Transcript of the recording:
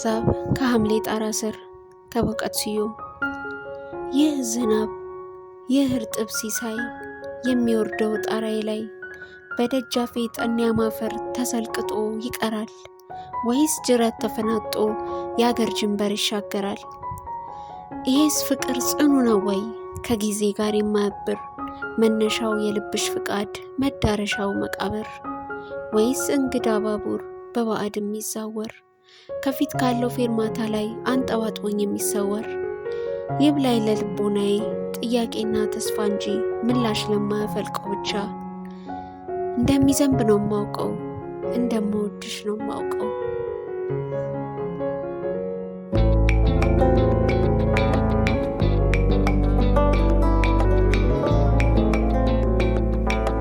ሐሳብ ከሐምሌ ጣራ ስር ከበቀት ስዩም። ይህ ዝናብ ይህ እርጥብ ሲሳይ የሚወርደው ጣራዬ ላይ በደጃፌ ጠንያ ማፈር ተሰልቅጦ ይቀራል ወይስ ጅረት ተፈናጦ የአገር ጅንበር ይሻገራል? ይሄስ ፍቅር ጽኑ ነው ወይ ከጊዜ ጋር የማያብር መነሻው የልብሽ ፍቃድ መዳረሻው መቃብር? ወይስ እንግዳ ባቡር በባዕድ የሚዛወር ከፊት ካለው ፌርማታ ላይ አንጠባጥቦኝ የሚሰወር? ይብላኝ ለልቦናዬ ጥያቄና ተስፋ እንጂ ምላሽ ለማያፈልቀው ብቻ እንደሚዘንብ ነው ማውቀው እንደምወድሽ ነው ማውቀው።